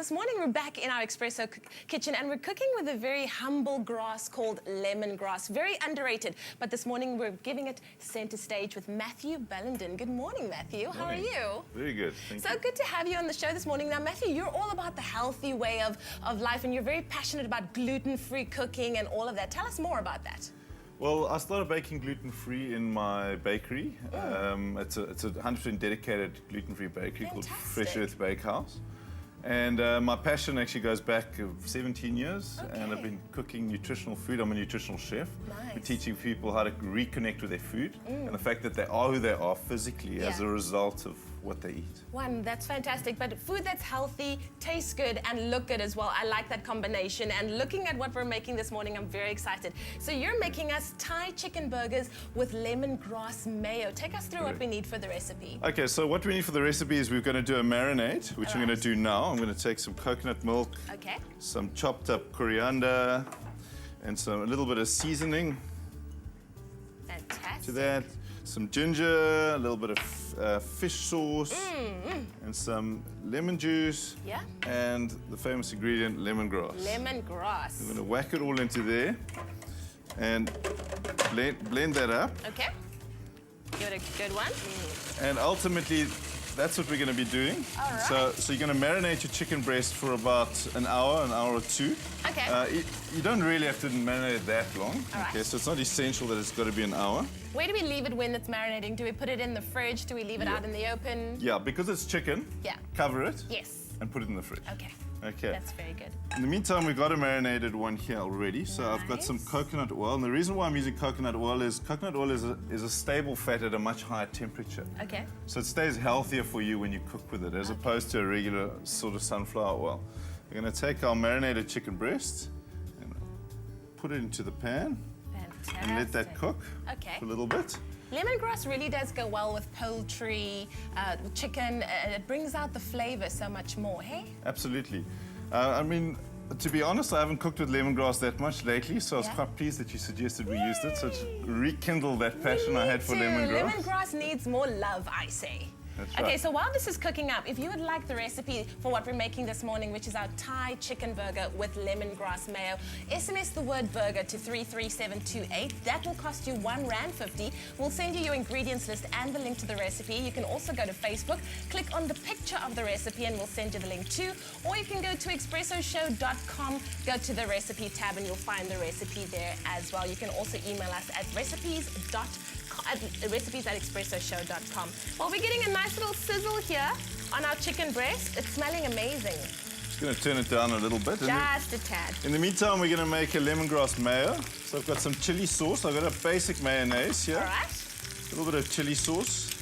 this morning we're back in our espresso kitchen and we're cooking with a very humble grass called lemongrass. Very underrated, but this morning we're giving it center stage with Matthew Bellenden. Good morning, Matthew. How are you? Very good, thank you. So good to have you on the show this morning. Now, Matthew, you're all about the healthy way of life and you're very passionate about gluten-free cooking and all of that. Tell us more about that. Well, I started baking gluten-free in my bakery. It's a 100% dedicated gluten-free bakery called Fresh Earth Bakehouse. And my passion actually goes back 17 years, and I've been cooking nutritional food. I'm a nutritional chef. Nice. We're teaching people how to reconnect with their food and the fact that they are who they are physically as a result of what they eat. That's fantastic, but food that's healthy, tastes good, and look good as well. I like that combination, and looking at what we're making this morning, I'm very excited. So you're making us Thai chicken burgers with lemongrass mayo. Take us through what we need for the recipe. Okay, so what we need for the recipe is we're going to do a marinade, which I'm going to do now. I'm going to take some coconut milk, some chopped up coriander, and a little bit of seasoning to that. Some ginger, a little bit of fish sauce, and some lemon juice, and the famous ingredient, lemongrass. Lemongrass. I'm going to whack it all into there and blend that up. Okay. Give it a good one. And ultimately, that's what we're going to be doing. All right. So you're going to marinate your chicken breast for about an hour or two. Okay. You don't really have to marinate it that long. All right. Okay, so it's not essential that it's got to be an hour. Where do we leave it when it's marinating? Do we put it in the fridge? Do we leave it out in the open? Yeah, because it's chicken. Yeah. Cover it. Yes. And put it in the fridge. Okay. Okay. That's very good. In the meantime, we've got a marinated one here already. So I've got some coconut oil. And the reason why I'm using coconut oil is a stable fat at a much higher temperature. Okay. So it stays healthier for you when you cook with it, as opposed to a regular sort of sunflower oil. We're going to take our marinated chicken breast and put it into the pan. Fantastic. And let that cook for a little bit. Lemongrass really does go well with poultry, chicken, and it brings out the flavor so much more, hey? Absolutely. I mean, to be honest, I haven't cooked with lemongrass that much lately, so I was quite pleased that you suggested we used it, so to rekindle that passion I had for lemongrass. Lemongrass needs more love, I say. That's right. Okay, so while this is cooking up, if you would like the recipe for what we're making this morning, which is our Thai chicken burger with lemongrass mayo, SMS the word burger to 33728. That will cost you R1.50. We'll send you your ingredients list and the link to the recipe. You can also go to Facebook, click on the picture of the recipe, and we'll send you the link too. Or you can go to expressoshow.com, go to the recipe tab, and you'll find the recipe there as well. You can also email us at recipes@expressoshow.com. Well, we're getting a nice little sizzle here on our chicken breast. It's smelling amazing. Just going to turn it down a little bit. Just a tad. In the meantime, we're going to make a lemongrass mayo. So I've got some chili sauce. I've got a basic mayonnaise here. All right. A little bit of chili sauce.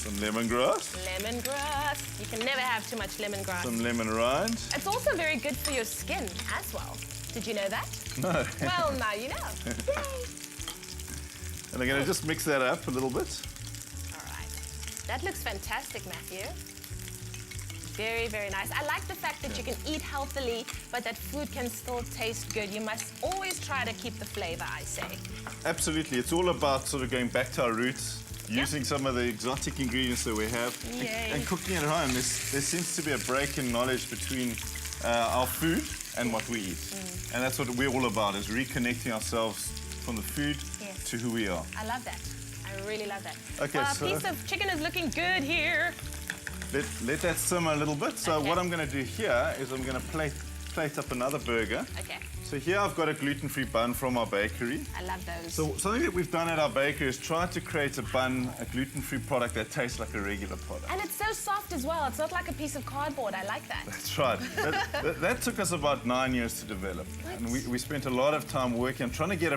Some lemongrass. Lemongrass. You can never have too much lemongrass. Some lemon rind. It's also very good for your skin as well. Did you know that? No. Well, now you know. Yay. And I'm going to just mix that up a little bit. All right. That looks fantastic, Matthew. Very, very nice. I like the fact that you can eat healthily, but that food can still taste good. You must always try to keep the flavor, I say. Absolutely. It's all about sort of going back to our roots, using some of the exotic ingredients that we have, and cooking at home. There seems to be a break in knowledge between our food and what we eat. And that's what we're all about, is reconnecting ourselves from the food to who we are. I love that. I really love that. Okay, well, a piece of chicken is looking good here. Let that simmer a little bit. So what I'm going to do here is I'm going to plate up another burger. Okay. So here I've got a gluten-free bun from our bakery. I love those. So something that we've done at our bakery is try to create a bun, a gluten-free product that tastes like a regular product. And it's so soft as well. It's not like a piece of cardboard. I like that. That's right. that took us about 9 years to develop. What? And we spent a lot of time working on trying to get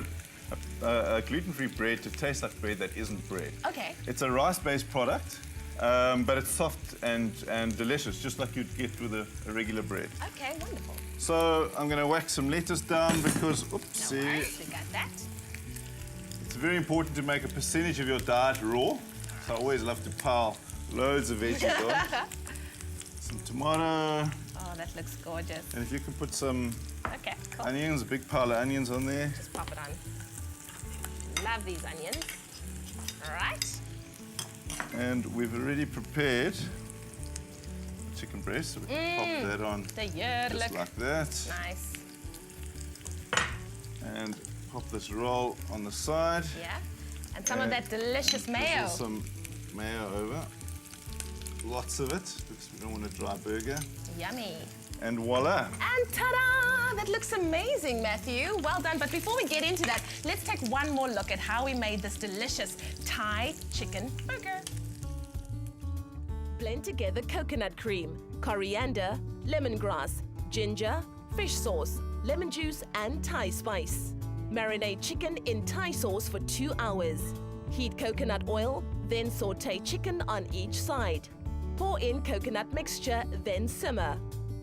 a gluten-free bread to taste like bread that isn't bread. Okay. It's a rice-based product, but it's soft and delicious, just like you'd get with a regular bread. Okay, wonderful. So I'm going to whack some lettuce down because, oopsie. No worries, we got that. It's very important to make a percentage of your diet raw. So I always love to pile loads of veggies on. Some tomato. Oh, that looks gorgeous. And if you can put some cool. onions, a big pile of onions on there. Just pop it on. Love these onions. All right. And we've already prepared chicken breast. So we can pop that on The just look. like that. Nice. And pop this roll on the side. Yeah. And some of that delicious mayo. Drizzle some mayo over. Lots of it, because we don't want a dry burger. Yummy. And voila. And ta-da! That looks amazing, Matthew. Well done. But before we get into that, let's take one more look at how we made this delicious Thai chicken burger. Blend together coconut cream, coriander, lemongrass, ginger, fish sauce, lemon juice, and Thai spice. Marinate chicken in Thai sauce for 2 hours. Heat coconut oil, then saute chicken on each side. Pour in coconut mixture, then simmer.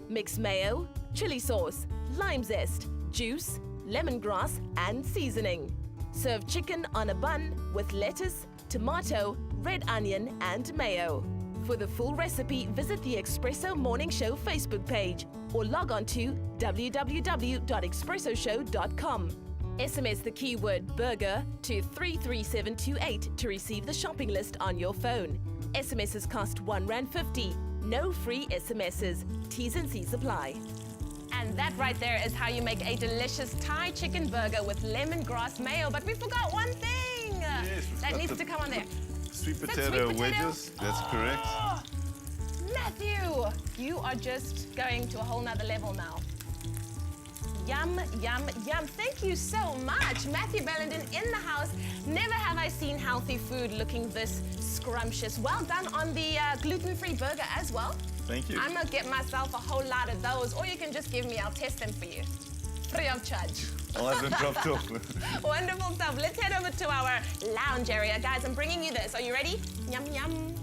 Mix mayo, chili sauce, lime zest, juice, lemongrass, and seasoning. Serve chicken on a bun with lettuce, tomato, red onion, and mayo. For the full recipe, visit the Espresso Morning Show Facebook page or log on to www.expressoshow.com. SMS the keyword burger to 33728 to receive the shopping list on your phone. SMSs cost R1.50. No free SMSs. T's and C's apply. And that right there is how you make a delicious Thai chicken burger with lemongrass mayo. But we forgot one thing. Yes, that needs to come on there. Sweet Is that potato sweet potato? wedges. That's correct. Oh, Matthew, you are just going to a whole nother level now. Yum, yum, yum. Thank you so much. Matthew Bellenden in the house. Never have I seen healthy food looking this scrumptious. Well done on the gluten-free burger as well. Thank you. I'm going to get myself a whole lot of those, or you can just give me, I'll test them for you. Free of charge. I'll have them dropped off. Wonderful stuff. Let's head over to our lounge area. Guys, I'm bringing you this. Are you ready? Yum, yum.